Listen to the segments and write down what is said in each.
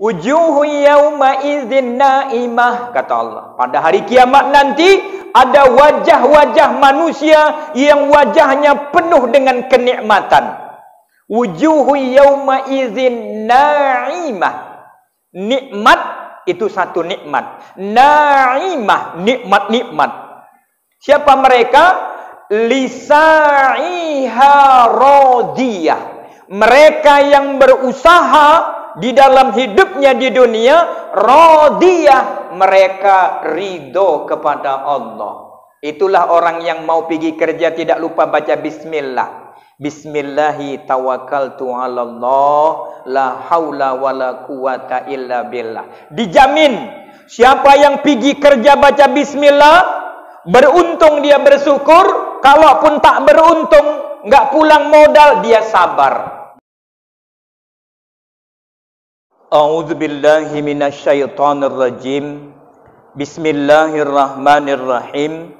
Wujuhu yawma idzin naimah, kata Allah. Pada hari kiamat nanti ada wajah-wajah manusia yang wajahnya penuh dengan kenikmatan. Wujuhu yawma idzin naimah. Nikmat itu satu nikmat. Naimah, nikmat-nikmat. Siapa mereka? Lisa'iha radiyah. Mereka yang berusaha di dalam hidupnya di dunia, radiyah, mereka ridho kepada Allah. Itulah orang yang mau pergi kerja tidak lupa baca bismillah. Bismillahi tawakkaltu 'ala Allah, la haula wala quwata illa billah. Dijamin siapa yang pergi kerja baca bismillah, beruntung dia bersyukur, kalaupun tak beruntung, enggak pulang modal, dia sabar. A'udzu billahi minasyaitonir rajim. Bismillahirrahmanirrahim.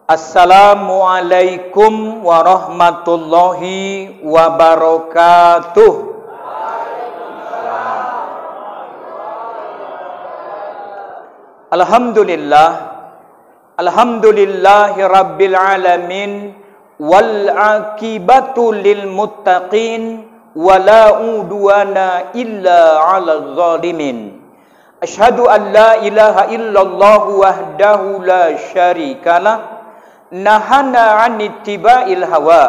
Assalamualaikum warahmatullahi wabarakatuh. Alhamdulillah. Alhamdulillahi rabbil alamin wal aqibatu lil muttaqin wala udwana illa 'alal zalimin. Asyhadu an la ilaha illallah wahdahu la syarikalah, nahana 'an ittiba'il hawa,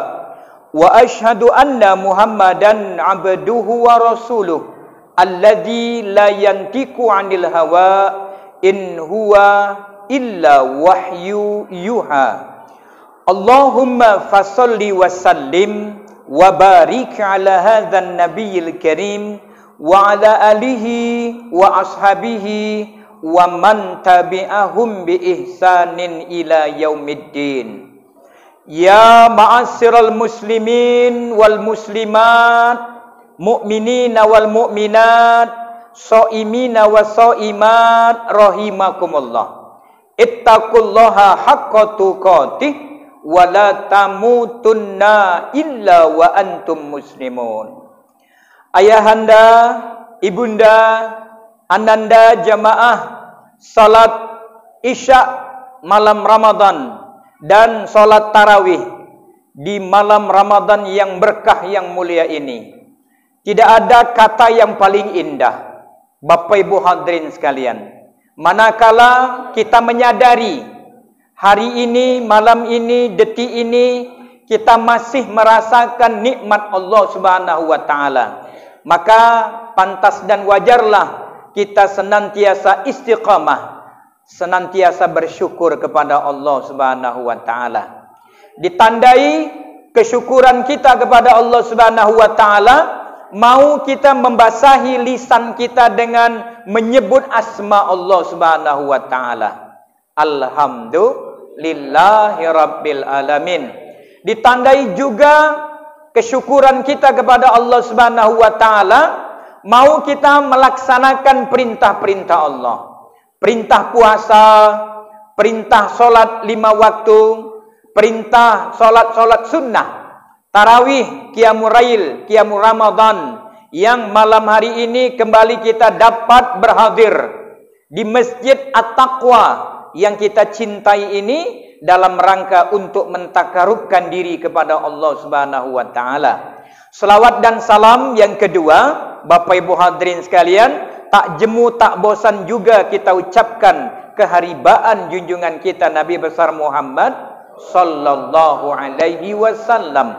wa asyhadu anna Muhammadan 'abduhu wa rasuluh alladzi la yantiqu 'anil hawa in huwa illa wahyu yuha. Allahumma fasholli wa sallim wa barik ala hadzal nabiyil karim wa ala alihi wa ashabihi wa man tabi'ahum bi ihsanin ila yaumiddin. Ya ma'asyiral muslimin wal muslimat, mu'minina wal mu'minat, shaimina wa shaimat, rahimakumullah. Ittaqullaha haqqa tuqatih wa la tamutunna illa wa antum muslimun. Ayahanda, ibunda, ananda jamaah salat Isya malam Ramadan dan salat tarawih di malam Ramadan yang berkah yang mulia ini. Tidak ada kata yang paling indah, Bapak Ibu hadirin sekalian, manakala kita menyadari hari ini, malam ini, detik ini kita masih merasakan nikmat Allah Subhanahu wa taala, maka pantas dan wajarlah kita senantiasa istiqamah, senantiasa bersyukur kepada Allah Subhanahu wa taala. Ditandai kesyukuran kita kepada Allah Subhanahu wa taala, mau kita membasahi lisan kita dengan menyebut asma Allah Subhanahu wa taala. Alhamdulillahi rabbil alamin. Ditandai juga kesyukuran kita kepada Allah Subhanahu wa taala, mau kita melaksanakan perintah-perintah Allah. Perintah puasa, perintah solat 5 waktu, perintah solat-solat sunnah, tarawih, qiyamul lail, qiyamul Ramadan, yang malam hari ini kembali kita dapat berhadir di Masjid At-Taqwa yang kita cintai ini dalam rangka untuk mentakarubkan diri kepada Allah Subhanahu wa taala. Selawat dan salam yang kedua, Bapak Ibu hadirin sekalian, tak jemu tak bosan juga kita ucapkan keharibaan junjungan kita Nabi besar Muhammad sallallahu alaihi wasallam.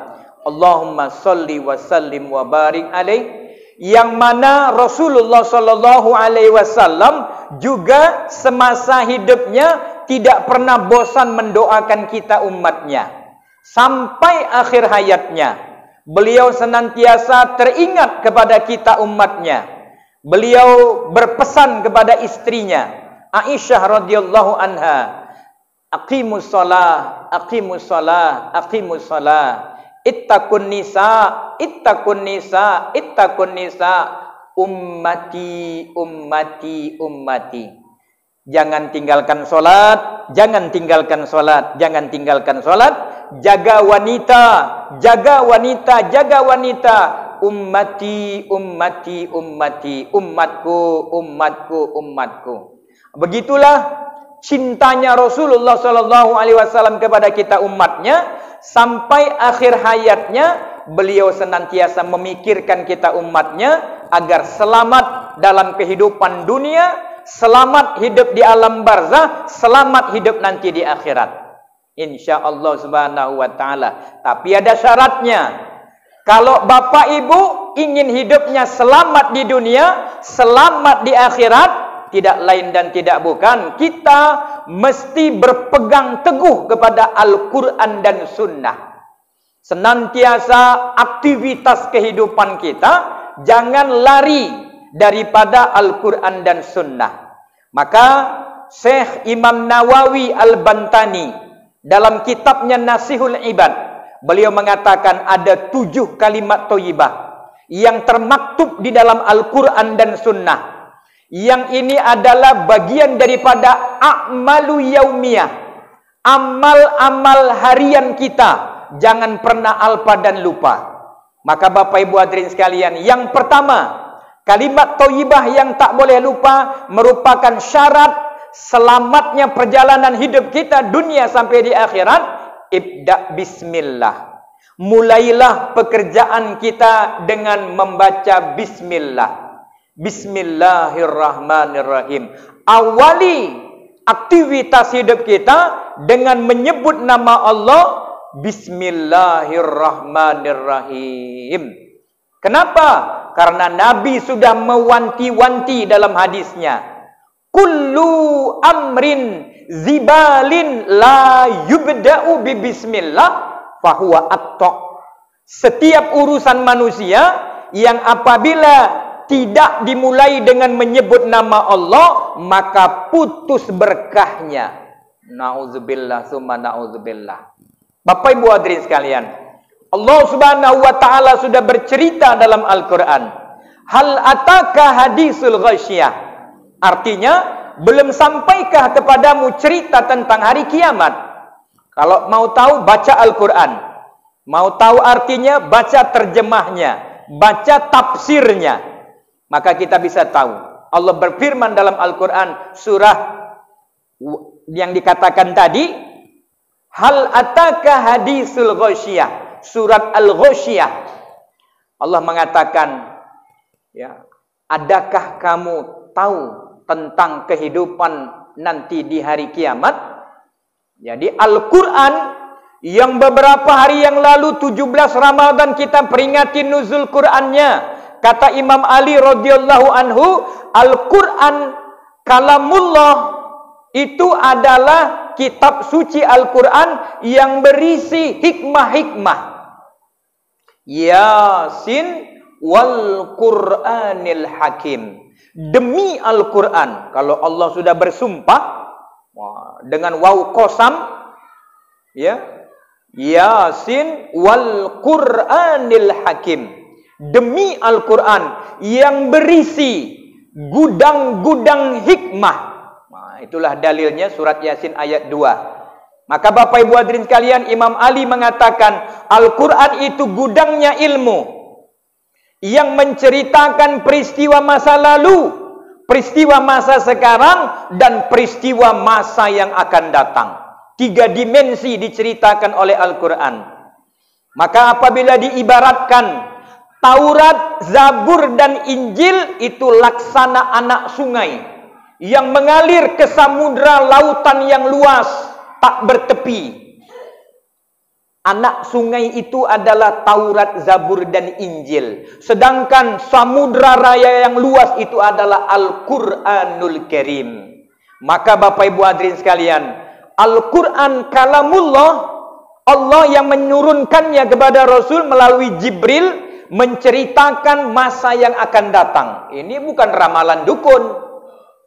Allahumma sholli wa sallim wa barik alaih, yang mana Rasulullah sallallahu alaihi wasallam juga semasa hidupnya tidak pernah bosan mendoakan kita umatnya. Sampai akhir hayatnya beliau senantiasa teringat kepada kita umatnya. Beliau berpesan kepada istrinya Aisyah radhiyallahu anha, aqimus shalah, aqimus shalah, aqimus shalah, ittaqun nisa, ittaqun nisa, ittaqun nisa, ummati, ummati, ummati. Jangan tinggalkan solat, jangan tinggalkan solat, jangan tinggalkan solat. Jaga wanita, jaga wanita, jaga wanita. ummati, ummati, ummati, umatku, umatku, umatku. Begitulah cintanya Rasulullah SAW kepada kita umatnya, sampai akhir hayatnya beliau senantiasa memikirkan kita umatnya agar selamat dalam kehidupan dunia, selamat hidup di alam barzah, selamat hidup nanti di akhirat. InsyaAllah subhanahu wa ta'ala. Tapi ada syaratnya. Kalau bapak ibu ingin hidupnya selamat di dunia, selamat di akhirat, tidak lain dan tidak bukan, kita mesti berpegang teguh kepada Al-Quran dan Sunnah. Senantiasa aktivitas kehidupan kita jangan lari daripada Al-Quran dan Sunnah. Maka Syekh Imam Nawawi Al-Bantani dalam kitabnya Nasihul Ibad, beliau mengatakan ada 7 kalimat thayyibah yang termaktub di dalam Al-Quran dan Sunnah. Yang ini adalah bagian daripada a'malu yaumiyah, amal-amal harian kita. Jangan pernah alpa dan lupa. Maka Bapak Ibu hadirin sekalian, yang pertama, kalimat thayyibah yang tak boleh lupa merupakan syarat selamatnya perjalanan hidup kita dunia sampai di akhirat. Ibda bismillah. Mulailah pekerjaan kita dengan membaca bismillah. Bismillahirrahmanirrahim. Awali aktivitas hidup kita dengan menyebut nama Allah. Bismillahirrahmanirrahim. Kenapa? Karena Nabi sudah mewanti-wanti dalam hadisnya. Kullu amrin zibalin la yubda'u bi bismillah fahuwa at-ta'. Setiap urusan manusia yang apabila tidak dimulai dengan menyebut nama Allah, maka putus berkahnya. Nauzubillah summa nauzubillah. Bapak Ibu hadirin sekalian, Allah Subhanahu wa taala sudah bercerita dalam Al-Qur'an, hal ataka hadisul ghasyiyah. Artinya, belum sampaikah kepadamu cerita tentang hari kiamat? Kalau mau tahu, baca Al-Quran. Mau tahu artinya, baca terjemahnya, baca tafsirnya. Maka kita bisa tahu. Allah berfirman dalam Al-Quran, surah yang dikatakan tadi, hal ataka hadisul ghasyiyah, surat Al-Ghasyiyah. Allah mengatakan, ya, adakah kamu tahu tentang kehidupan nanti di hari kiamat? Jadi Al-Quran yang beberapa hari yang lalu 17 Ramadan kita peringati nuzul Qurannya. Kata Imam Ali radhiyallahu anhu, Al-Quran kalamullah, itu adalah kitab suci Al-Quran yang berisi hikmah-hikmah. Yasin wal Qur'anil Hakim. Demi Al-Quran, kalau Allah sudah bersumpah dengan waw qasam, ya, Yasin wal Qur'anil Hakim, demi Al-Quran yang berisi gudang-gudang hikmah. Nah, itulah dalilnya surat Yasin ayat 2. Maka Bapak Ibu hadirin sekalian, Imam Ali mengatakan Al-Quran itu gudangnya ilmu yang menceritakan peristiwa masa lalu, peristiwa masa sekarang, dan peristiwa masa yang akan datang. 3 dimensi diceritakan oleh Al-Quran. Maka apabila diibaratkan Taurat, Zabur, dan Injil itu laksana anak sungai yang mengalir ke samudra lautan yang luas, tak bertepi. Anak sungai itu adalah Taurat, Zabur, dan Injil. Sedangkan samudra raya yang luas itu adalah Al-Quranul Karim. Maka Bapak Ibu hadirin sekalian, Al-Quran kalamullah, Allah yang menurunkannya kepada Rasul melalui Jibril, menceritakan masa yang akan datang. Ini bukan ramalan dukun,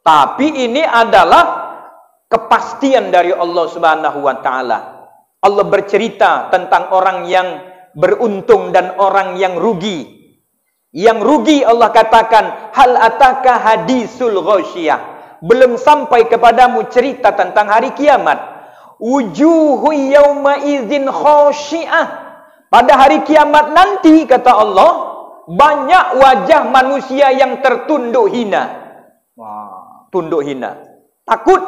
tapi ini adalah kepastian dari Allah Subhanahu wa taala. Allah bercerita tentang orang yang beruntung dan orang yang rugi. Yang rugi Allah katakan, hal ataka hadisul ghasyiyah. Belum sampai kepadamu cerita tentang hari kiamat. Wujuhu yawma idzin khasyiah. Pada hari kiamat nanti, kata Allah, banyak wajah manusia yang tertunduk hina. Tunduk hina. Takut.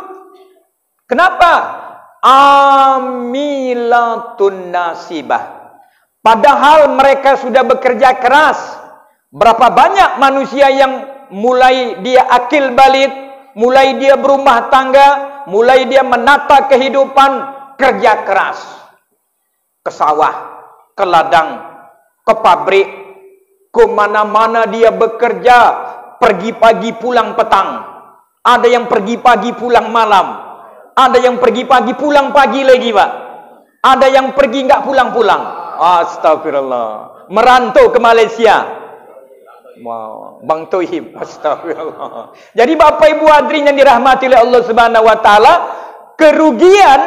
Kenapa? Amilatun nasibah. Padahal mereka sudah bekerja keras. Berapa banyak manusia yang mulai dia akil balik, mulai dia berumah tangga, mulai dia menata kehidupan, kerja keras. Ke sawah, ke ladang, ke pabrik, ke mana-mana dia bekerja, pergi pagi pulang petang. Ada yang pergi pagi pulang malam. Ada yang pergi pagi pulang pagi lagi, Pak. Ada yang pergi enggak pulang-pulang. Astagfirullah. Merantau ke Malaysia. Wow, Bang Tohib. Astagfirullah. Jadi Bapak Ibu hadirin yang dirahmati oleh Allah Subhanahu wa taala, kerugian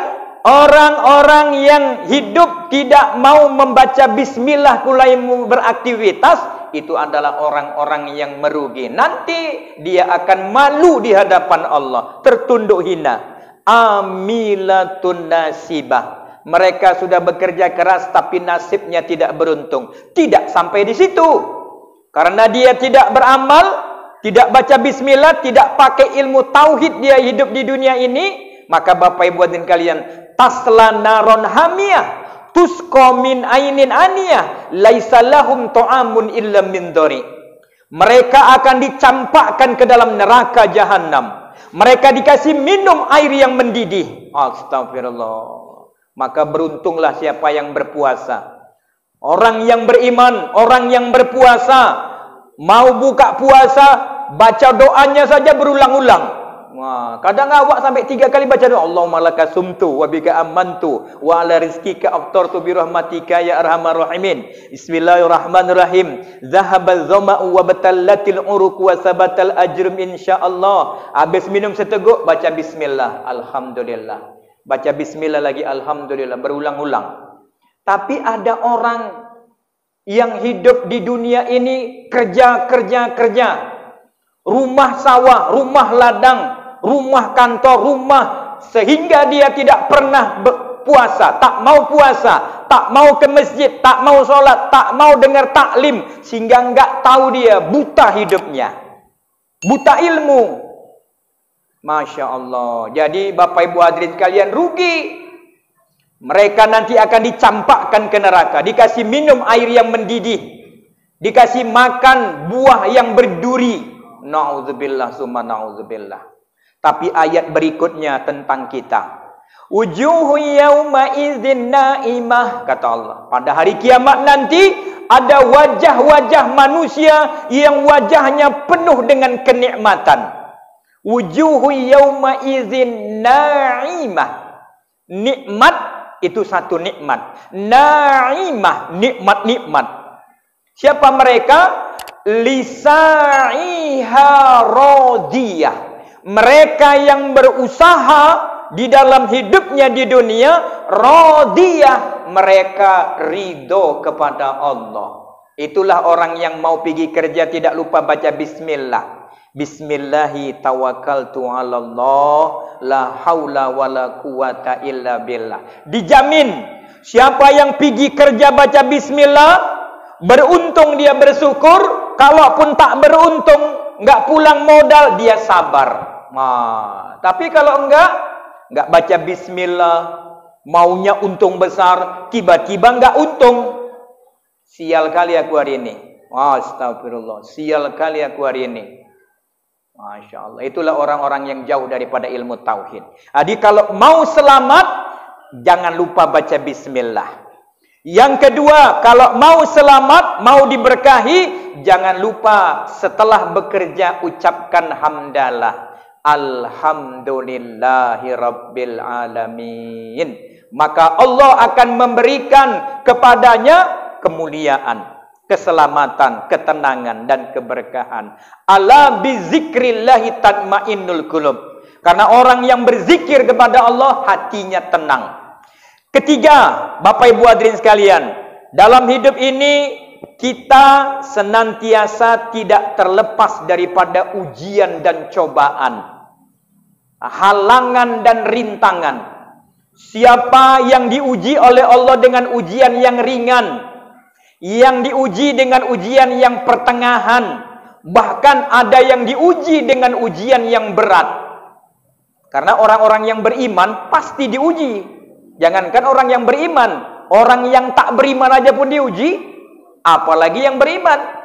orang-orang yang hidup tidak mau membaca bismillah mulai beraktivitas, itu adalah orang-orang yang merugi. Nanti dia akan malu di hadapan Allah, tertunduk hina. Amilatun nasibah. Mereka sudah bekerja keras tapi nasibnya tidak beruntung. Tidak sampai di situ. Karena dia tidak beramal, tidak baca bismillah, tidak pakai ilmu tauhid dia hidup di dunia ini, maka Bapak Ibu hadirin kalian, tasla naron hamiyah, tusqa min ainin aniyah, laisa lahum ta'amun illa min dhari. Mereka akan dicampakkan ke dalam neraka jahanam. Mereka dikasih minum air yang mendidih. Astagfirullah. Maka beruntunglah siapa yang berpuasa. Orang yang beriman, orang yang berpuasa, mau buka puasa, baca doanya saja berulang-ulang. Wah, kadang awak sampai 3 kali baca doa. Allahumma laka sumtu wa bika amantu wa ala rizqika aftartu bi rahmatika ya arhamar rahimin. Bismillahirrahmanirrahim. Zahabal dhama'u wa batallatil uruq wa sabatal ajrum insyaallah. Habis minum seteguk baca bismillah, alhamdulillah. Baca bismillah lagi, alhamdulillah, berulang-ulang. Tapi ada orang yang hidup di dunia ini kerja. Rumah sawah, rumah ladang, rumah kantor, rumah, sehingga dia tidak pernah puasa, tak mau puasa, tak mau ke masjid, tak mau sholat, tak mau dengar taklim, sehingga enggak tahu dia, buta hidupnya, buta ilmu. Masya Allah. Jadi Bapak Ibu hadirin sekalian, rugi. Mereka nanti akan dicampakkan ke neraka, dikasih minum air yang mendidih, dikasih makan buah yang berduri. Na'udzubillah summa na'udzubillah. Tapi ayat berikutnya tentang kita. Wujuhu yawma idzin na'imah, kata Allah. Pada hari kiamat nanti ada wajah-wajah manusia yang wajahnya penuh dengan kenikmatan. Wujuhu yawma idzin na'imah. Nikmat itu satu nikmat. Na'imah, nikmat-nikmat. Siapa mereka? Lisa'iha radiyah. Mereka yang berusaha di dalam hidupnya di dunia, radiyah, mereka ridho kepada Allah. Itulah orang yang mau pergi kerja tidak lupa baca bismillah. Bismillahi tawakkaltu 'alallah la haula wala quwata illa billah. Dijamin siapa yang pergi kerja baca bismillah, beruntung dia bersyukur, kalaupun tak beruntung, enggak pulang modal, dia sabar. Tapi kalau enggak baca bismillah, maunya untung besar, tiba-tiba enggak untung. Sial kali aku hari ini. Astagfirullah, sial kali aku hari ini. Masya Allah. Itulah orang-orang yang jauh daripada ilmu tauhid. Jadi kalau mau selamat, jangan lupa baca bismillah. Yang kedua, kalau mau selamat, mau diberkahi, jangan lupa setelah bekerja ucapkan hamdalah. Alhamdulillahi rabbil alamin. Maka Allah akan memberikan kepadanya kemuliaan, keselamatan, ketenangan, dan keberkahan. Ala bizikrillahi tatmainnul qulub. Karena orang yang berzikir kepada Allah, hatinya tenang. Ketiga, Bapak Ibu hadirin sekalian, dalam hidup ini kita senantiasa tidak terlepas daripada ujian dan cobaan, halangan dan rintangan. Siapa yang diuji oleh Allah dengan ujian yang ringan, yang diuji dengan ujian yang pertengahan, bahkan ada yang diuji dengan ujian yang berat. Karena orang-orang yang beriman pasti diuji. Jangankan orang yang beriman, orang yang tak beriman aja pun diuji, apalagi yang beriman.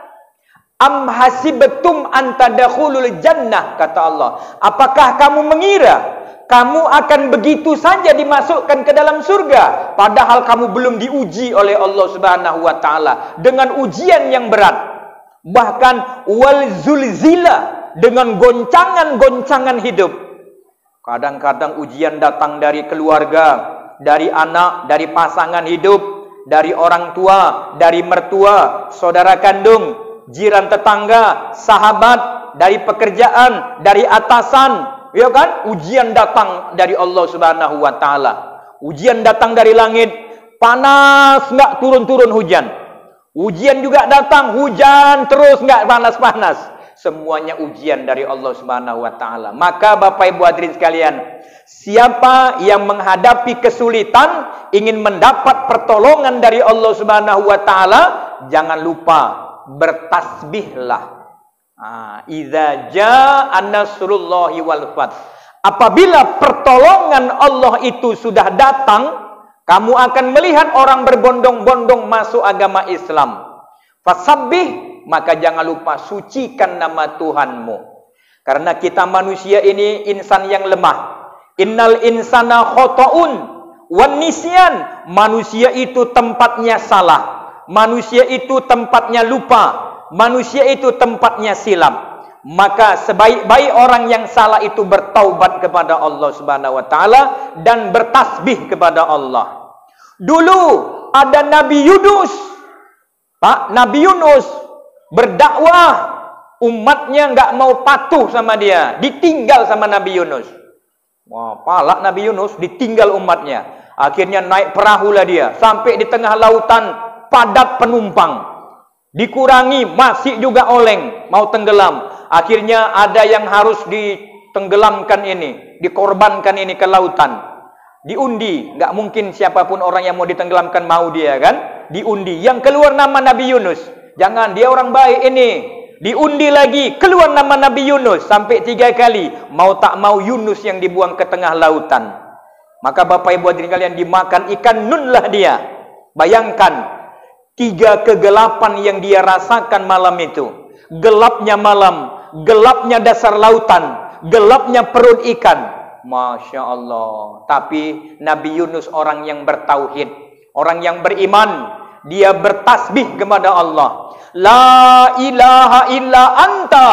Am hasibtum an tadkhulul jannah, kata Allah. Apakah kamu mengira kamu akan begitu saja dimasukkan ke dalam surga, padahal kamu belum diuji oleh Allah Subhanahu wa taala dengan ujian yang berat. Bahkan wal zulzila, dengan goncangan-goncangan hidup. Kadang-kadang ujian datang dari keluarga, dari anak, dari pasangan hidup, dari orang tua, dari mertua, saudara kandung, jiran tetangga, sahabat, dari pekerjaan, dari atasan, ya kan? Ujian datang dari Allah Subhanahu wa taala. Ujian datang dari langit, panas enggak turun-turun hujan. Ujian juga datang, hujan terus enggak panas-panas. Semuanya ujian dari Allah Subhanahu wa taala. Maka Bapak Ibu hadirin sekalian, siapa yang menghadapi kesulitan ingin mendapat pertolongan dari Allah Subhanahu wa taala, jangan lupa bertasbihlah. Idza jaa nasrullahi wal fath. Apabila pertolongan Allah itu sudah datang, kamu akan melihat orang berbondong-bondong masuk agama Islam. Fasabbih, maka jangan lupa sucikan nama Tuhanmu. Karena kita manusia ini insan yang lemah. Innal insana khotoun wan nisyan. Manusia itu tempatnya salah. Manusia itu tempatnya lupa. Manusia itu tempatnya silap. Maka sebaik-baik orang yang salah itu bertaubat kepada Allah Subhanahu wa taala dan bertasbih kepada Allah. Dulu ada Nabi Yunus. Nabi Yunus berdakwah, umatnya enggak mau patuh sama dia, ditinggal sama Nabi Yunus. Wah, palak Nabi Yunus, ditinggal umatnya. Akhirnya naik perahu lah dia, sampai di tengah lautan padat penumpang. Dikurangi, masih juga oleng, mau tenggelam. Akhirnya ada yang harus ditenggelamkan ini, dikorbankan ini ke lautan. Diundi, enggak mungkin siapapun orang yang mau ditenggelamkan mau dia kan? Diundi, yang keluar nama Nabi Yunus. Jangan, dia orang baik ini. Diundi lagi, keluar nama Nabi Yunus. Sampai 3 kali. Mau tak mau Yunus yang dibuang ke tengah lautan. Maka Bapak Ibu hadirin kalian, dimakan ikan nun lah dia. Bayangkan, 3 kegelapan yang dia rasakan malam itu. Gelapnya malam, gelapnya dasar lautan, gelapnya perut ikan. Masya Allah. Tapi Nabi Yunus orang yang bertauhid, orang yang beriman. Dia bertasbih kepada Allah. La ilaha illa anta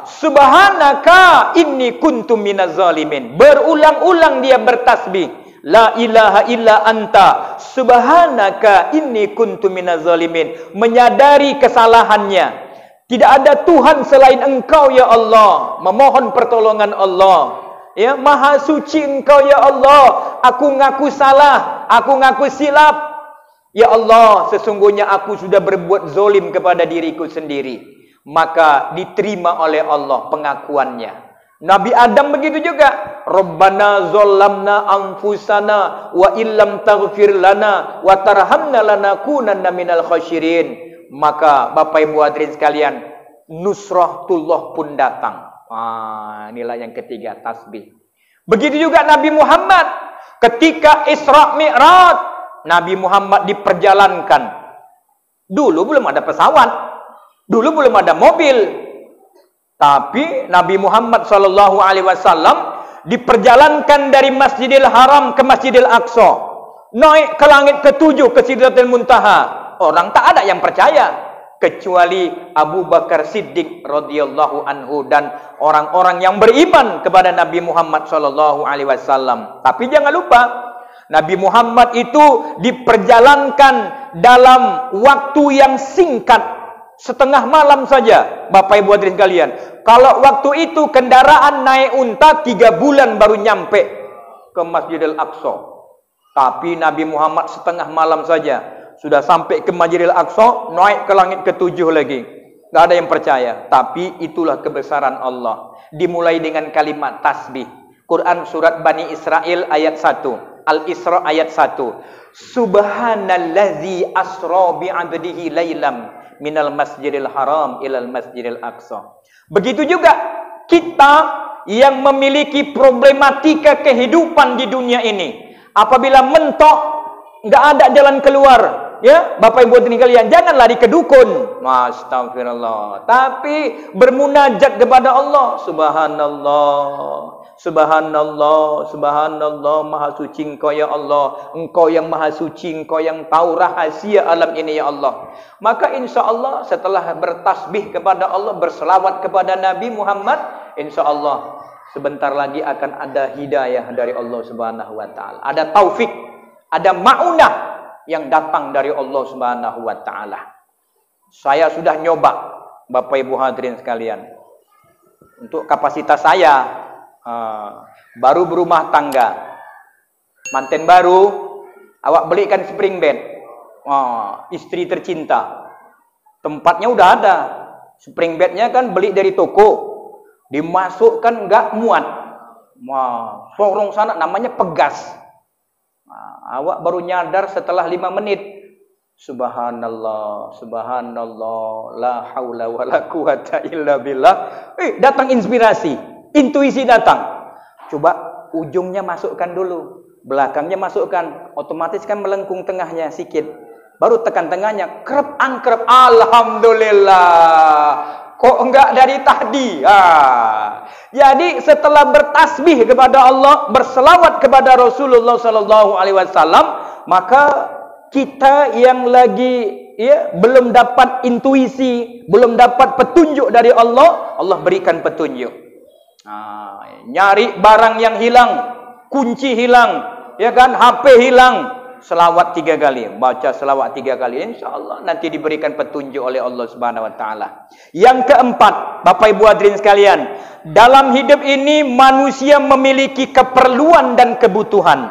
subhanaka inni kuntu minaz zalimin. Berulang-ulang dia bertasbih. La ilaha illa anta subhanaka inni kuntu minaz zalimin. Menyadari kesalahannya. Tidak ada Tuhan selain Engkau ya Allah. Memohon pertolongan Allah. Ya, Maha suci Engkau ya Allah. Aku ngaku salah, aku ngaku silap. Ya Allah, sesungguhnya aku sudah berbuat zolim kepada diriku sendiri. Maka diterima oleh Allah pengakuannya. Nabi Adam begitu juga. Rabbana zollamna anfusana wa illam taghfir lana wa tarhamna lanakunanna minal khasyirin. Maka Bapak Ibu hadirin sekalian, nusratullah pun datang. Inilah yang ketiga, tasbih. Begitu juga Nabi Muhammad ketika Isra Mi'raj. Nabi Muhammad diperjalankan. Dulu belum ada pesawat, dulu belum ada mobil. Tapi Nabi Muhammad SAW diperjalankan dari Masjidil Haram ke Masjidil Aqsa, naik ke langit ke-7 ke Sidratul Muntaha. Orang tak ada yang percaya kecuali Abu Bakar Siddiq radhiyallahu anhu dan orang-orang yang beriman kepada Nabi Muhammad SAW. Tapi jangan lupa, Nabi Muhammad itu diperjalankan dalam waktu yang singkat, setengah malam saja. Bapak Ibu hadirin kalian, kalau waktu itu kendaraan naik unta 3 bulan baru nyampe ke Masjidil Aqsa. Tapi Nabi Muhammad setengah malam saja sudah sampai ke Masjidil Aqsa, naik ke langit ke-7 lagi. Tidak ada yang percaya. Tapi itulah kebesaran Allah. Dimulai dengan kalimat tasbih. Quran surat Bani Israel ayat 1. Al-Isra ayat 1. Subhanallazi asra bi 'abdihi lailam minal masjidil haram ilal masjidil aqsa. Begitu juga kita yang memiliki problematika kehidupan di dunia ini. Apabila mentok, enggak ada jalan keluar, ya, Bapak Ibu hadirin kalian, jangan lari ke dukun. Astagfirullah. Tapi bermunajat kepada Allah. Subhanallah. Subhanallah, subhanallah, maha suci Engkau ya Allah. Engkau yang maha suci, Engkau yang tahu rahasia alam ini ya Allah. Maka insya Allah setelah bertasbih kepada Allah, berselawat kepada Nabi Muhammad, insya Allah sebentar lagi akan ada hidayah dari Allah Subhanahu wa taala. Ada taufik, ada ma'unah yang datang dari Allah Subhanahu wa taala. Saya sudah nyoba, Bapak Ibu hadirin sekalian. Untuk kapasitas saya, baru berumah tangga, manten baru, awak belikan spring bed, istri tercinta, tempatnya udah ada, spring bednya kan beli dari toko, dimasukkan nggak muat, sorong sana namanya pegas, awak baru nyadar setelah 5 menit, subhanallah, subhanallah, la haula wala quwata illa billah, datang inspirasi. Intuisi datang. Coba ujungnya masukkan dulu, belakangnya masukkan, otomatis kan melengkung tengahnya sedikit. Baru tekan tengahnya, krep angkrep. Alhamdulillah. Kok enggak dari tadi? Jadi setelah bertasbih kepada Allah, berselawat kepada Rasulullah sallallahu alaihi wasallam, maka kita yang lagi belum dapat intuisi, belum dapat petunjuk dari Allah, Allah berikan petunjuk. Nyari barang yang hilang, kunci hilang, ya kan, HP hilang, selawat 3 kali, baca selawat 3 kali, insyaallah nanti diberikan petunjuk oleh Allah Subhanahu wa taala. Yang keempat, Bapak Ibu hadirin sekalian, dalam hidup ini manusia memiliki keperluan dan kebutuhan.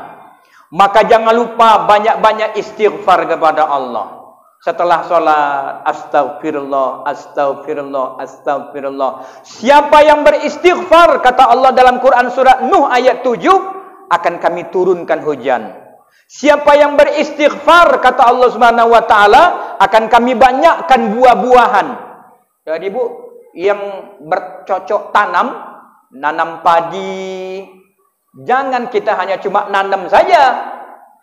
Maka jangan lupa banyak-banyak istighfar kepada Allah. Setelah sholat, astagfirullah, astagfirullah, astagfirullah. Siapa yang beristighfar, kata Allah dalam Quran surat Nuh ayat 7, akan kami turunkan hujan. Siapa yang beristighfar, kata Allah Subhanahu wa taala, akan kami banyakkan buah-buahan. Jadi Bu, yang bercocok tanam, nanam padi, jangan kita hanya cuma nanam saja.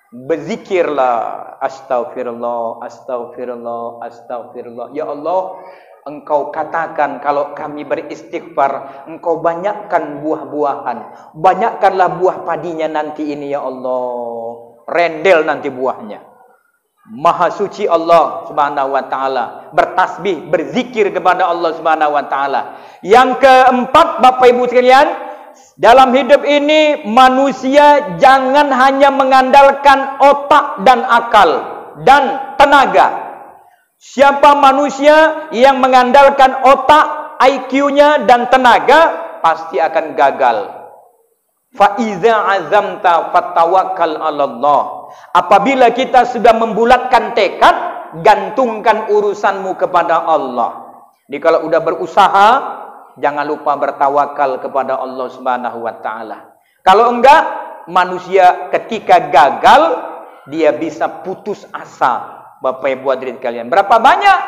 Berzikirlah, astagfirullah, astagfirullah, astagfirullah. Ya Allah, Engkau katakan kalau kami beristighfar, Engkau banyakkan buah-buahan, banyakkanlah buah padinya nanti ini ya Allah, rendel nanti buahnya. Maha suci Allah Subhanahu wa taala, bertasbih, berzikir kepada Allah Subhanahu wa taala. Yang keempat, Bapak Ibu sekalian, dalam hidup ini manusia jangan hanya mengandalkan otak dan akal dan tenaga. Siapa manusia yang mengandalkan otak, IQ-nya dan tenaga, pasti akan gagal. Fa iza azamta fatawakkal 'alallah. Apabila kita sudah membulatkan tekad, gantungkan urusanmu kepada Allah. Jadi kalau udah berusaha, jangan lupa bertawakal kepada Allah Subhanahu wa taala. Kalau enggak, manusia ketika gagal, dia bisa putus asa. Bapak Ibu hadirin kalian, berapa banyak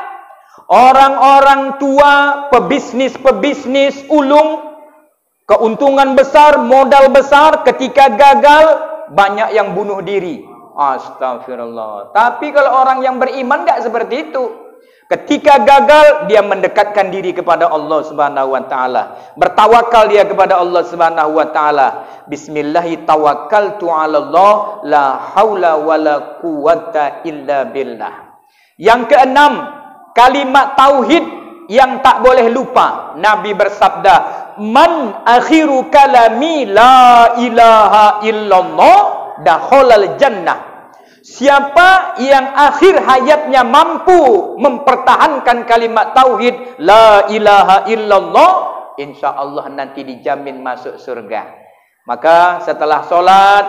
orang-orang tua, pebisnis ulung, keuntungan besar, modal besar, ketika gagal, banyak yang bunuh diri. Astagfirullah. Tapi kalau orang yang beriman enggak seperti itu. Ketika gagal, dia mendekatkan diri kepada Allah Subhanahu wa taala. Bertawakal dia kepada Allah Subhanahu wa taala. Bismillahi tawakkaltu 'alallah, la haula wala quwata illa billah. Yang keenam, kalimat tauhid yang tak boleh lupa. Nabi bersabda, "Man akhiru kalami la ilaha illallah dakhalal jannah." Siapa yang akhir hayatnya mampu mempertahankan kalimat tauhid la ilaha illallah, insya Allah nanti dijamin masuk surga. Maka setelah sholat,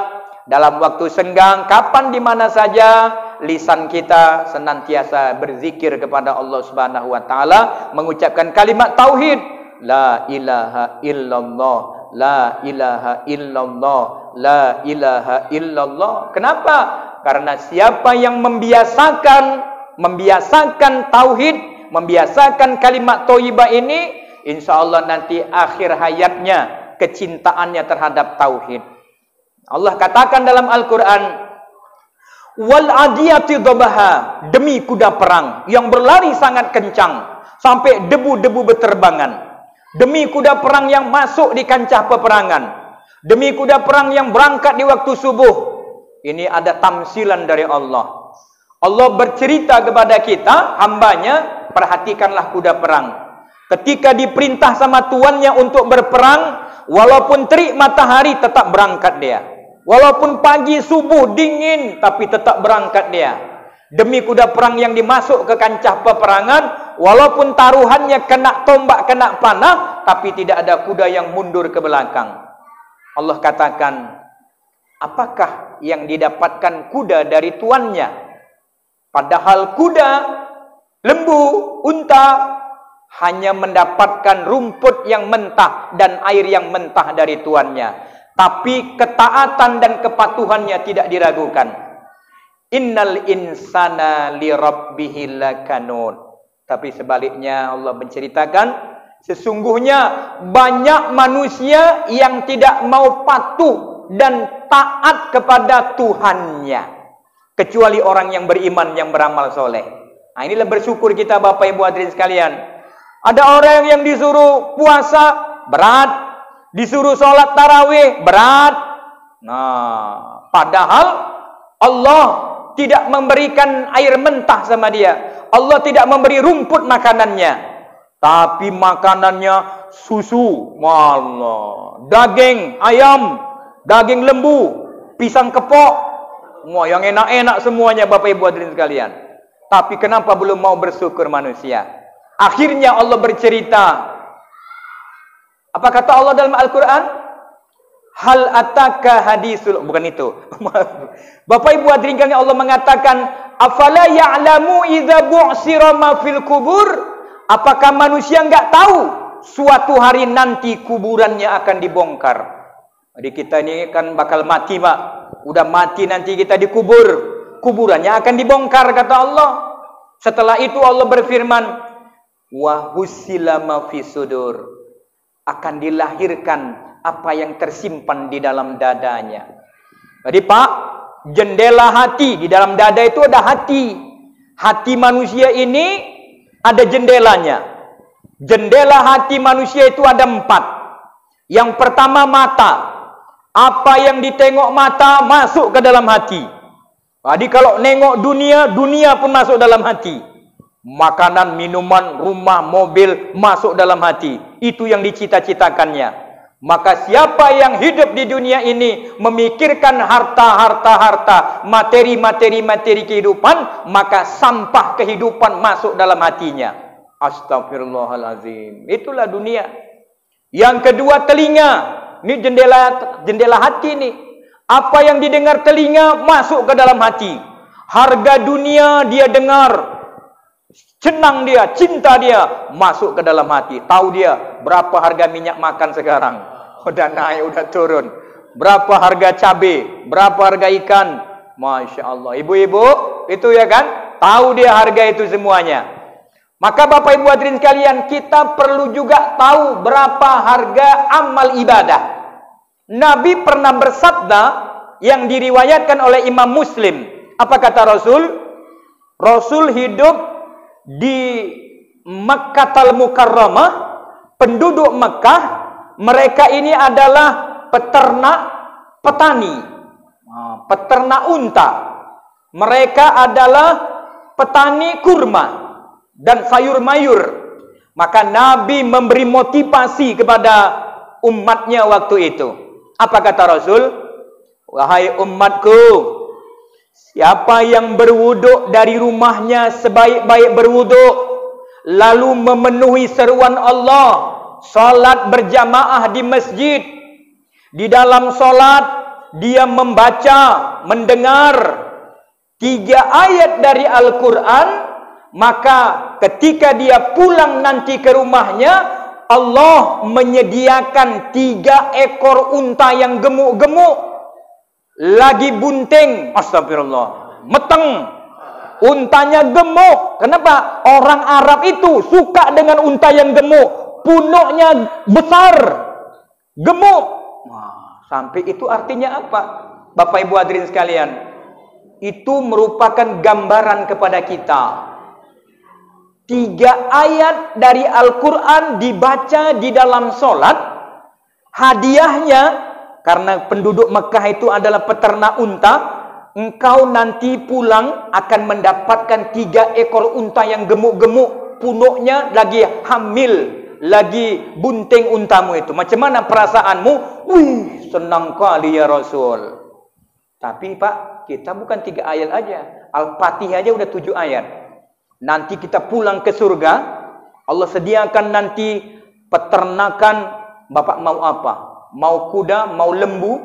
dalam waktu senggang, kapan di mana saja, lisan kita senantiasa berzikir kepada Allah Subhanahu wa taala, mengucapkan kalimat tauhid. La ilaha illallah, la ilaha illallah, la ilaha illallah. Kenapa? Karena siapa yang membiasakan tauhid, membiasakan kalimat thayyibah ini, insyaallah nanti akhir hayatnya kecintaannya terhadap tauhid. Allah katakan dalam Al-Qur'an, wal adiyati dhabaha, demi kuda perang yang berlari sangat kencang sampai debu-debu berterbangan. Demi kuda perang yang masuk di kancah peperangan. Demi kuda perang yang berangkat di waktu subuh. Ini ada tamsilan dari Allah. Allah bercerita kepada kita, hambanya, perhatikanlah kuda perang. Ketika diperintah sama tuannya untuk berperang, walaupun terik matahari tetap berangkat dia. Walaupun pagi subuh dingin, tapi tetap berangkat dia. Demi kuda perang yang dimasuk ke kancah peperangan, walaupun taruhannya kena tombak, kena panah, tapi tidak ada kuda yang mundur ke belakang. Allah katakan, apakah yang didapatkan kuda dari tuannya? Padahal kuda, lembu, unta hanya mendapatkan rumput yang mentah dan air yang mentah dari tuannya. Tapi ketaatan dan kepatuhannya tidak diragukan. Innal insana li rabbih lakanun. Tapi sebaliknya Allah menceritakan, sesungguhnya banyak manusia yang tidak mau patuh dan taat kepada Tuhannya, kecuali orang yang beriman, yang beramal soleh. Nah, inilah bersyukur kita Bapak Ibu hadirin sekalian. Ada orang yang disuruh puasa, berat. Disuruh sholat tarawih, berat. Nah, padahal Allah tidak memberikan air mentah sama dia. Allah tidak memberi rumput makanannya. Tapi makanannya susu, Allah, daging ayam, daging lembu, pisang kepok, semua yang enak-enak semuanya Bapak Ibu hadirin sekalian. Tapi kenapa belum mau bersyukur manusia? Akhirnya Allah bercerita. Apa kata Allah dalam Al-Quran? Hal ataka hadisul, bukan itu. Bapak Ibu hadirin sekalian, Allah mengatakan, afala ya'lamu idza bu'sira ma fil kubur? Apakah manusia enggak tahu suatu hari nanti kuburannya akan dibongkar? Jadi kita ini kan bakal mati, Pak. Udah mati nanti kita dikubur. Kuburannya akan dibongkar kata Allah. Setelah itu Allah berfirman, wa husila ma fi sudur. Akan dilahirkan apa yang tersimpan di dalam dadanya. Jadi Pak, jendela hati, di dalam dada itu ada hati. Hati manusia ini ada jendelanya. Jendela hati manusia itu ada 4. Yang pertama mata. Apa yang ditengok mata masuk ke dalam hati. Jadi kalau nengok dunia, dunia pun masuk dalam hati. Makanan, minuman, rumah, mobil masuk dalam hati. Itu yang dicita-citakannya. Maka siapa yang hidup di dunia ini memikirkan harta, materi kehidupan, maka sampah kehidupan masuk dalam hatinya. Astagfirullahalazim. Itulah dunia. Yang kedua telinga. Ini jendela hati nih. Apa yang didengar telinga masuk ke dalam hati. Harga dunia dia dengar. Senang dia, cinta dia, masuk ke dalam hati. Tahu dia berapa harga minyak makan sekarang. Udah naik, udah turun. Berapa harga cabai, berapa harga ikan. Masya Allah. Ibu-ibu, itu ya kan? Tahu dia harga itu semuanya. Maka Bapak Ibu hadirin sekalian, kita perlu juga tahu berapa harga amal ibadah. Nabi pernah bersabda yang diriwayatkan oleh Imam Muslim. Apa kata Rasul? Rasul hidup di Makkahul Mukarramah. Penduduk Mekah, mereka ini adalah peternak, petani, peternak unta. Mereka adalah petani kurma dan sayur mayur. Maka Nabi memberi motivasi kepada umatnya waktu itu. Apa kata Rasul? Wahai umatku, siapa yang berwuduk dari rumahnya sebaik-baik berwuduk, lalu memenuhi seruan Allah, salat berjamaah di masjid. Di dalam salat dia membaca, mendengar 3 ayat dari Al-Quran, maka ketika dia pulang nanti ke rumahnya, Allah menyediakan 3 ekor unta yang gemuk-gemuk, lagi bunting, astagfirullah, meteng, untanya gemuk. Kenapa? Orang Arab itu suka dengan unta yang gemuk, punuknya besar, gemuk. Wah, sampai itu artinya apa? Bapak Ibu hadirin sekalian, itu merupakan gambaran kepada kita. 3 ayat dari Al-Quran dibaca di dalam sholat, hadiahnya, karena penduduk Mekah itu adalah peternak unta, engkau nanti pulang akan mendapatkan 3 ekor unta yang gemuk-gemuk, punuknya lagi hamil, lagi bunting untamu itu. Macam mana perasaanmu? Wih, senang kali ya Rasul. Tapi Pak, kita bukan 3 ayat aja. Al-Fatihah aja udah 7 ayat. Nanti kita pulang ke surga, Allah sediakan nanti peternakan. Bapak mau apa? Mau kuda, mau lembu?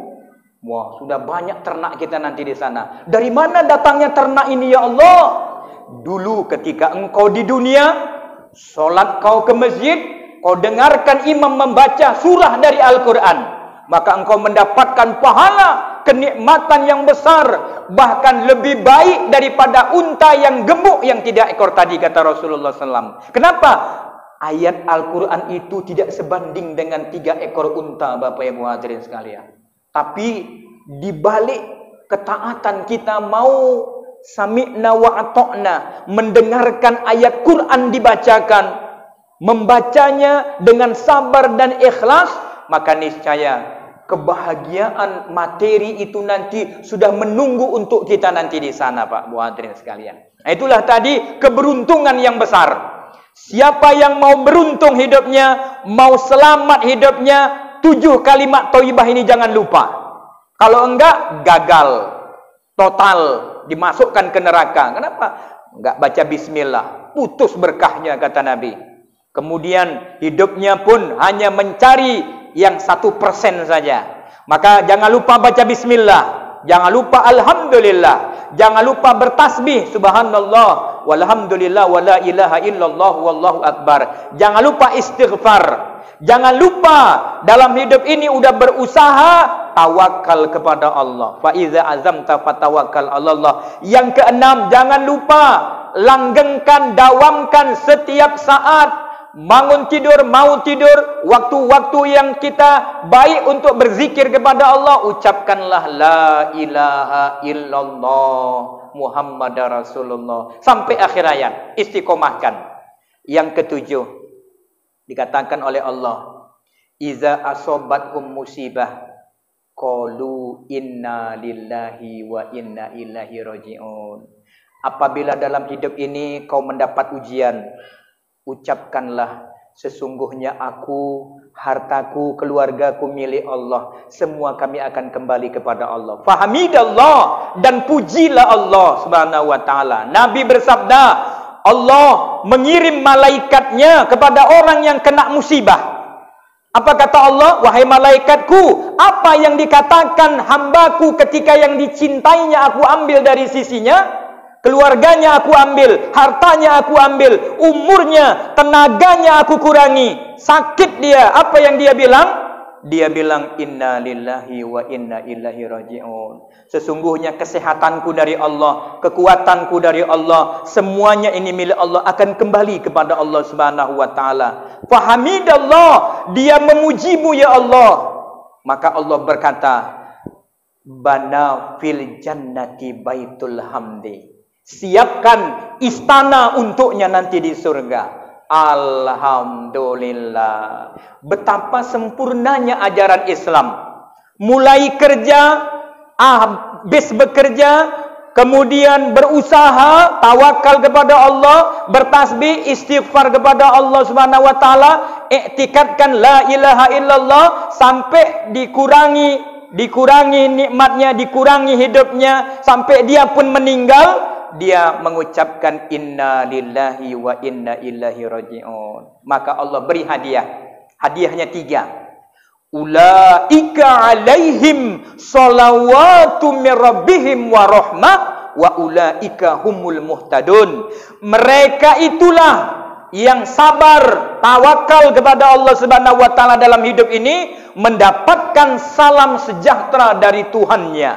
Wah, sudah banyak ternak kita nanti di sana. Dari mana datangnya ternak ini ya Allah? Dulu ketika engkau di dunia, sholat kau ke masjid, kau dengarkan imam membaca surah dari Al-Quran, maka engkau mendapatkan pahala, kenikmatan yang besar, bahkan lebih baik daripada unta yang gemuk yang tidak ekor tadi, kata Rasulullah SAW. Kenapa? Ayat Al-Quran itu tidak sebanding dengan 3 ekor unta, Bapak Ibu hadirin sekalian. Tapi di balik ketaatan kita mau sami'na wa ata'na, mendengarkan ayat Quran dibacakan, membacanya dengan sabar dan ikhlas, maka niscaya kebahagiaan materi itu nanti sudah menunggu untuk kita nanti di sana, Pak Bu hadirin sekalian. Nah, itulah tadi keberuntungan yang besar. Siapa yang mau beruntung hidupnya, mau selamat hidupnya, 7 kalimat thayyibah ini jangan lupa. Kalau enggak, gagal total, dimasukkan ke neraka. Kenapa? Enggak baca bismillah, putus berkahnya, kata Nabi. Kemudian hidupnya pun hanya mencari yang 1% saja. Maka jangan lupa baca bismillah, jangan lupa alhamdulillah, jangan lupa bertasbih subhanallah walhamdulillah wala ilaha illallah wallahu akbar. Jangan lupa istighfar. Jangan lupa dalam hidup ini udah berusaha, tawakal kepada Allah. Fa iza azamta fatawakkal 'alallah. Yang keenam, jangan lupa langgengkan, dawamkan setiap saat. Bangun tidur, mau tidur, waktu-waktu yang kita baik untuk berzikir kepada Allah, ucapkanlah la ilaha illallah Muhammadar Rasulullah sampai akhir ayat. Istiqomahkan. Yang ketujuh, dikatakan oleh Allah, iza asobathum musibah qalu inna lillahi wa inna ilaihi raji'un. Apabila dalam hidup ini kau mendapat ujian, ucapkanlah, sesungguhnya aku, hartaku, keluargaku milik Allah. Semua kami akan kembali kepada Allah. Fahamidallah, dan pujilah Allah subhanahu wa ta'ala. Nabi bersabda, Allah mengirim malaikatnya kepada orang yang kena musibah. Apa kata Allah? Wahai malaikatku, apa yang dikatakan hambaku ketika yang dicintainya aku ambil dari sisinya, keluarganya aku ambil, hartanya aku ambil, umurnya, tenaganya aku kurangi, sakit dia, apa yang dia bilang? Dia bilang inna lillahi wa inna ilaihi raji'un. Sesungguhnya kesehatanku dari Allah, kekuatanku dari Allah, semuanya ini milik Allah, akan kembali kepada Allah Subhanahu wa taala. Fahamidallah, dia memujimu ya Allah. Maka Allah berkata, bana fil jannati baitul hamdi. Siapkan istana untuknya nanti di surga. Alhamdulillah. Betapa sempurnanya ajaran Islam. Mulai kerja, habis bekerja, kemudian berusaha, tawakal kepada Allah, bertasbih, istighfar kepada Allah Subhanahu wa taala, iktikadkan la ilaha illallah sampai dikurangi nikmatnya, dikurangi hidupnya sampai dia pun meninggal. Dia mengucapkan inna lillahi wa inna ilaihi raji'un. Maka Allah beri hadiah. Hadiahnya 3. Ulaika alaihim salawatu mir rabbihim wa rahmah wa ulaika humul muhtadun. Mereka itulah yang sabar, tawakal kepada Allah Subhanahu wa taala dalam hidup ini mendapatkan salam sejahtera dari Tuhannya,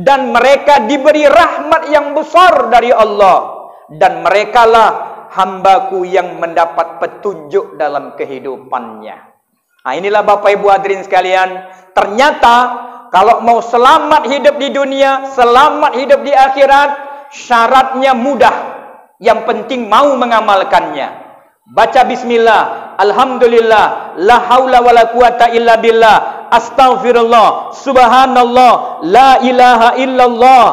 dan mereka diberi rahmat yang besar dari Allah, dan merekalah hambaku yang mendapat petunjuk dalam kehidupannya. Nah, inilah Bapak Ibu hadirin sekalian, ternyata kalau mau selamat hidup di dunia, selamat hidup di akhirat, syaratnya mudah. Yang penting mau mengamalkannya. Baca bismillah, alhamdulillah, la haula wala quwata illa billah, astaghfirullah, subhanallah, la ilaha illallah.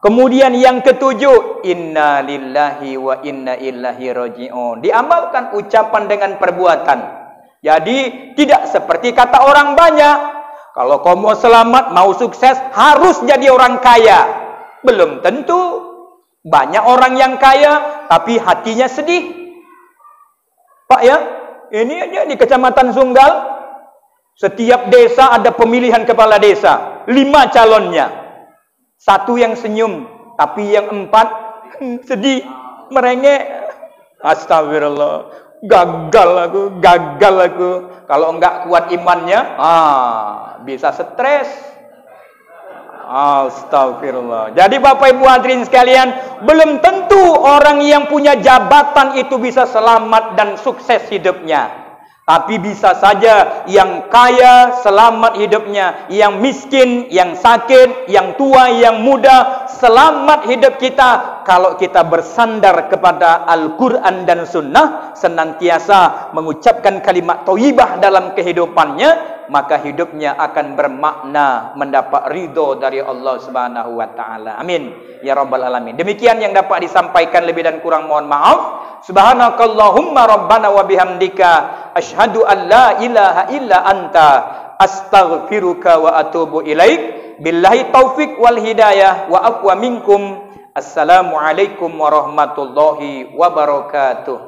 Kemudian yang ketujuh, inna lillahi wa inna ilaihi raji'un. Diamalkan ucapan dengan perbuatan. Jadi tidak seperti kata orang banyak, kalau kau mau selamat, mau sukses, harus jadi orang kaya. Belum tentu. Banyak orang yang kaya, tapi hatinya sedih. Pak ya, ini aja di Kecamatan Sunggal, setiap desa ada pemilihan kepala desa. 5 calonnya. 1 yang senyum, tapi yang 4 sedih, merengek. Astagfirullah, gagal aku. Kalau enggak kuat imannya, bisa stres. Astagfirullah. Jadi Bapak Ibu hadirin sekalian, belum tentu orang yang punya jabatan itu bisa selamat dan sukses hidupnya. Tapi bisa saja yang kaya selamat hidupnya, yang miskin, yang sakit, yang tua, yang muda, selamat hidup kita kalau kita bersandar kepada Al-Quran dan Sunnah, senantiasa mengucapkan kalimat thayyibah dalam kehidupannya, maka hidupnya akan bermakna mendapat ridho dari Allah Subhanahu wa taala. Amin ya rabbal alamin. Demikian yang dapat disampaikan, lebih dan kurang mohon maaf. Subhanakallahumma rabbana wa bihamdika asyhadu an la ilaha illa anta astaghfiruka wa atubu ilaik. Billahi taufik wal hidayah wa afwa minkum. Assalamualaikum warahmatullahi wabarakatuh.